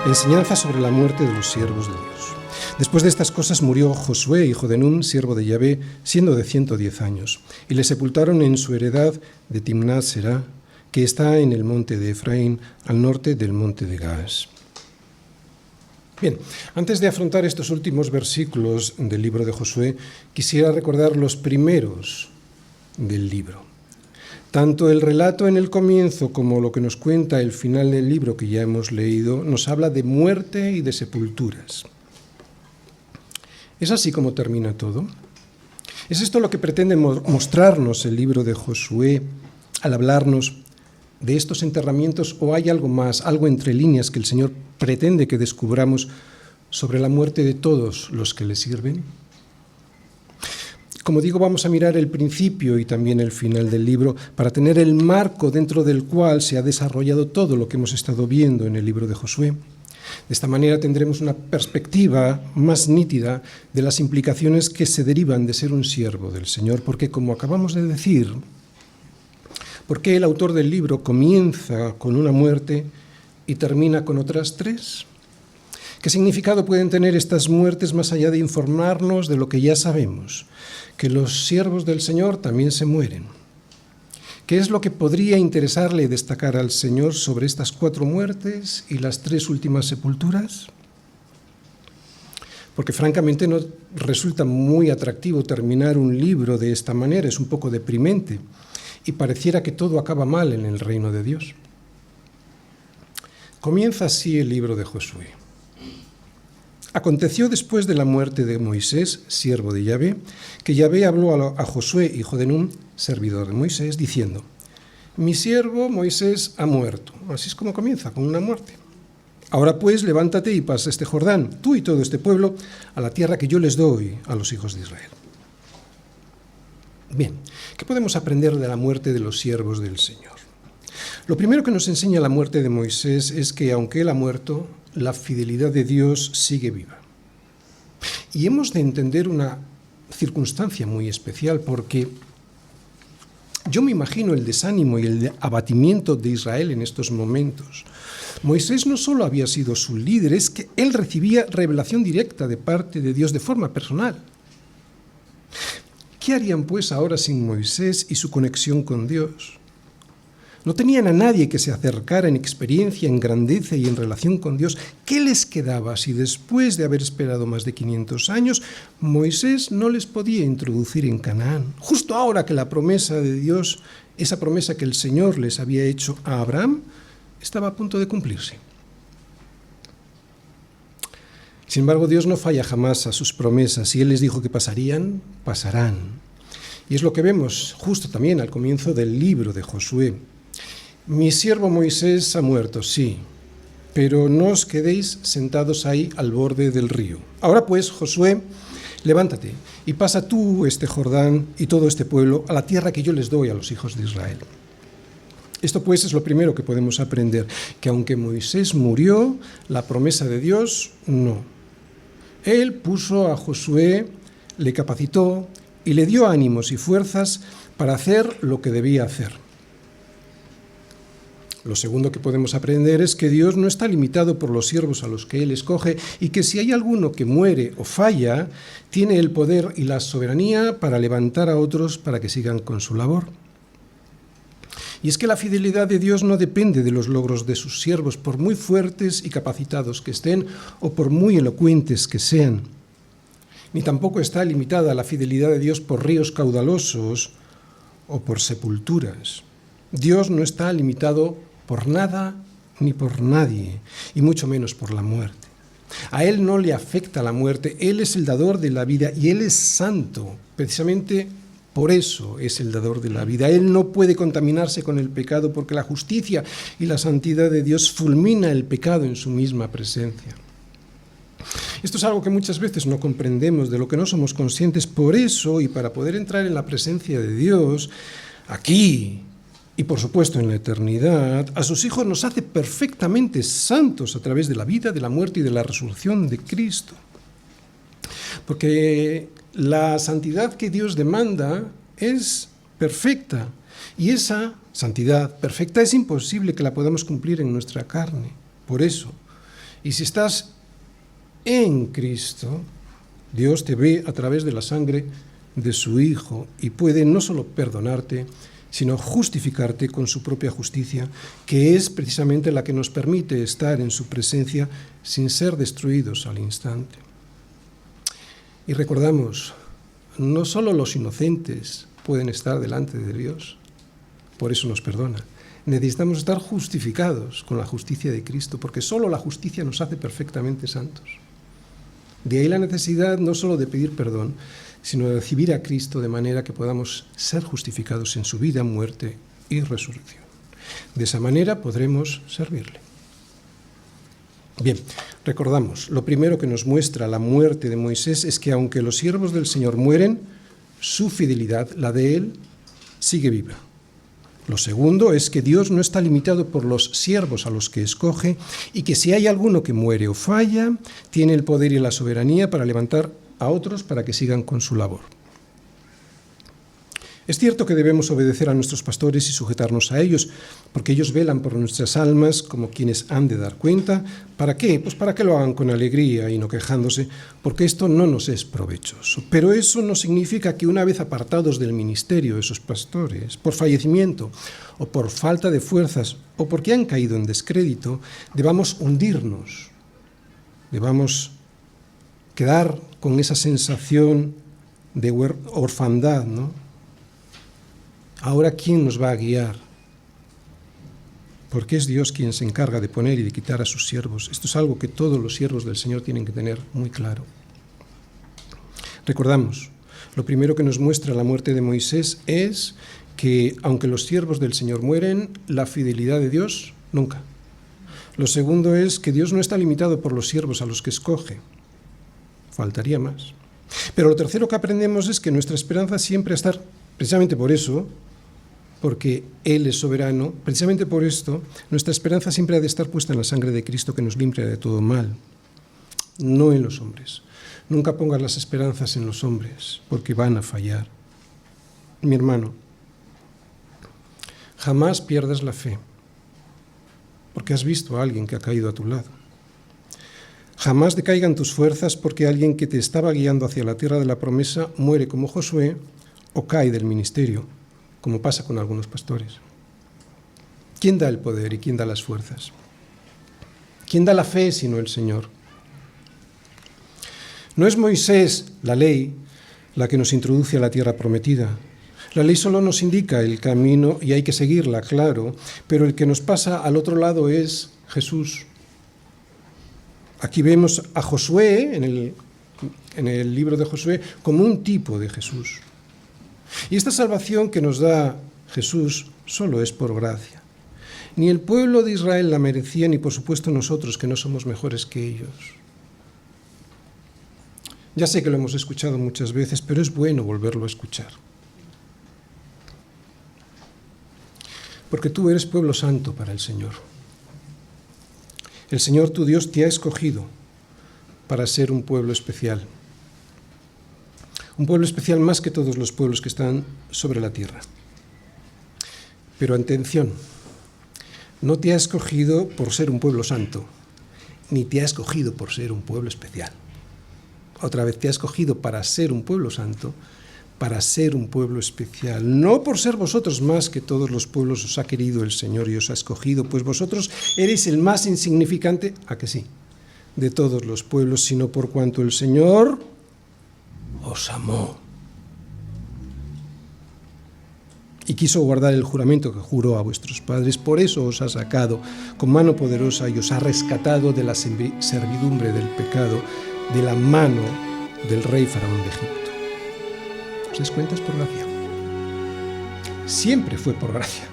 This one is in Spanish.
Enseñanza sobre la muerte de los siervos de Dios. Después de estas cosas murió Josué, hijo de Nun, siervo de Yahvé, siendo de 110 años, y le sepultaron en su heredad de Timnat Será, que está en el monte de Efraín, al norte del monte de Gaas. Bien, antes de afrontar estos últimos versículos del libro de Josué, quisiera recordar los primeros del libro. Tanto el relato en el comienzo como lo que nos cuenta el final del libro que ya hemos leído nos habla de muerte y de sepulturas. ¿Es así como termina todo? ¿Es esto lo que pretende mostrarnos el libro de Josué al hablarnos de estos enterramientos, o hay algo más, algo entre líneas que el Señor pretende que descubramos sobre la muerte de todos los que le sirven? Como digo, vamos a mirar el principio y también el final del libro para tener el marco dentro del cual se ha desarrollado todo lo que hemos estado viendo en el libro de Josué. De esta manera tendremos una perspectiva más nítida de las implicaciones que se derivan de ser un siervo del Señor, porque como acabamos de decir, ¿por qué el autor del libro comienza con una muerte y termina con otras tres? ¿Qué significado pueden tener estas muertes más allá de informarnos de lo que ya sabemos? Que los siervos del Señor también se mueren. ¿Qué es lo que podría interesarle destacar al Señor sobre estas 4 muertes y las 3 últimas sepulturas? Porque francamente no resulta muy atractivo terminar un libro de esta manera, es un poco deprimente y pareciera que todo acaba mal en el reino de Dios. Comienza así el libro de Josué. Aconteció después de la muerte de Moisés, siervo de Yahvé, que Yahvé habló a Josué, hijo de Nun, servidor de Moisés, diciendo: mi siervo Moisés ha muerto. Así es como comienza, con una muerte. Ahora pues, levántate y pasa este Jordán, tú y todo este pueblo, a la tierra que yo les doy a los hijos de Israel. Bien, ¿qué podemos aprender de la muerte de los siervos del Señor? Lo primero que nos enseña la muerte de Moisés es que, aunque él ha muerto, la fidelidad de Dios sigue viva. Y hemos de entender una circunstancia muy especial, porque yo me imagino el desánimo y el abatimiento de Israel en estos momentos. Moisés no solo había sido su líder, es que él recibía revelación directa de parte de Dios de forma personal. ¿Qué harían pues ahora sin Moisés y su conexión con Dios? No tenían a nadie que se acercara en experiencia, en grandeza y en relación con Dios. ¿Qué les quedaba si después de haber esperado más de 500 años, Moisés no les podía introducir en Canaán? Justo ahora que la promesa de Dios, esa promesa que el Señor les había hecho a Abraham, estaba a punto de cumplirse. Sin embargo, Dios no falla jamás a sus promesas. Si Él les dijo que pasarían, pasarán. Y es lo que vemos justo también al comienzo del libro de Josué. Mi siervo Moisés ha muerto, sí, pero no os quedéis sentados ahí al borde del río. Ahora pues, Josué, levántate y pasa tú este Jordán y todo este pueblo a la tierra que yo les doy a los hijos de Israel. Esto pues es lo primero que podemos aprender, que aunque Moisés murió, la promesa de Dios no. Él puso a Josué, le capacitó y le dio ánimos y fuerzas para hacer lo que debía hacer. Lo segundo que podemos aprender es que Dios no está limitado por los siervos a los que Él escoge y que si hay alguno que muere o falla, tiene el poder y la soberanía para levantar a otros para que sigan con su labor. Y es que la fidelidad de Dios no depende de los logros de sus siervos, por muy fuertes y capacitados que estén o por muy elocuentes que sean. Ni tampoco está limitada la fidelidad de Dios por ríos caudalosos o por sepulturas. Dios no está limitado por nada ni por nadie, y mucho menos por la muerte. A Él no le afecta la muerte, Él es el dador de la vida y Él es santo. Precisamente por eso es el dador de la vida. Él no puede contaminarse con el pecado porque la justicia y la santidad de Dios fulmina el pecado en su misma presencia. Esto es algo que muchas veces no comprendemos, de lo que no somos conscientes. Por eso, y para poder entrar en la presencia de Dios, aquí y por supuesto en la eternidad, a sus hijos nos hace perfectamente santos a través de la vida, de la muerte y de la resurrección de Cristo. Porque la santidad que Dios demanda es perfecta, y esa santidad perfecta es imposible que la podamos cumplir en nuestra carne. Por eso, Y si estás en Cristo, Dios te ve a través de la sangre de su Hijo y puede no solo perdonarte, sino justificarte con su propia justicia, que es precisamente la que nos permite estar en su presencia sin ser destruidos al instante. Y recordamos, no solo los inocentes pueden estar delante de Dios, por eso nos perdona. Necesitamos estar justificados con la justicia de Cristo, porque solo la justicia nos hace perfectamente santos. De ahí la necesidad no solo de pedir perdón, sino de recibir a Cristo de manera que podamos ser justificados en su vida, muerte y resurrección. De esa manera podremos servirle. Bien, recordamos, lo primero que nos muestra la muerte de Moisés es que aunque los siervos del Señor mueren, su fidelidad, la de él, sigue viva. Lo segundo es que Dios no está limitado por los siervos a los que escoge y que si hay alguno que muere o falla, tiene el poder y la soberanía para levantar a otros para que sigan con su labor. Es cierto que debemos obedecer a nuestros pastores y sujetarnos a ellos, porque ellos velan por nuestras almas como quienes han de dar cuenta. ¿Para qué? Pues para que lo hagan con alegría y no quejándose, porque esto no nos es provechoso. Pero eso no significa que una vez apartados del ministerio esos pastores, por fallecimiento o por falta de fuerzas o porque han caído en descrédito, debamos hundirnos, debamos quedar con esa sensación de orfandad, ¿no? Ahora, ¿quién nos va a guiar? Porque es Dios quien se encarga de poner y de quitar a sus siervos. Esto es algo que todos los siervos del Señor tienen que tener muy claro. Recordamos, lo primero que nos muestra la muerte de Moisés es que, aunque los siervos del Señor mueren, la fidelidad de Dios nunca. Lo segundo es que Dios no está limitado por los siervos a los que escoge. Faltaría más. Pero lo tercero que aprendemos es que nuestra esperanza siempre está, precisamente por eso, porque Él es soberano, precisamente por esto, nuestra esperanza siempre ha de estar puesta en la sangre de Cristo que nos limpia de todo mal, no en los hombres. Nunca pongas las esperanzas en los hombres, porque van a fallar. Mi hermano, jamás pierdas la fe, porque has visto a alguien que ha caído a tu lado. Jamás decaigan tus fuerzas porque alguien que te estaba guiando hacia la tierra de la promesa muere como Josué o cae del ministerio, como pasa con algunos pastores. ¿Quién da el poder y quién da las fuerzas? ¿Quién da la fe sino el Señor? No es Moisés, la ley, la que nos introduce a la tierra prometida. La ley solo nos indica el camino y hay que seguirla, claro, pero el que nos pasa al otro lado es Jesús. Aquí vemos a Josué, en el libro de Josué, como un tipo de Jesús. Y esta salvación que nos da Jesús solo es por gracia. Ni el pueblo de Israel la merecía, ni por supuesto nosotros, que no somos mejores que ellos. Ya sé que lo hemos escuchado muchas veces, pero es bueno volverlo a escuchar. Porque tú eres pueblo santo para el Señor. El Señor tu Dios te ha escogido para ser un pueblo especial. Un pueblo especial más que todos los pueblos que están sobre la tierra. Pero atención, no te ha escogido por ser un pueblo santo, ni te ha escogido por ser un pueblo especial. Otra vez, te ha escogido para ser un pueblo santo, para ser un pueblo especial. No por ser vosotros más que todos los pueblos os ha querido el Señor y os ha escogido, pues vosotros eres el más insignificante, ¿a que sí?, de todos los pueblos, sino por cuanto el Señor os amó y quiso guardar el juramento que juró a vuestros padres. Por eso os ha sacado con mano poderosa y os ha rescatado de la servidumbre del pecado, de la mano del rey Faraón de Egipto. ¿Os das cuenta? Es por gracia. Siempre fue por gracia.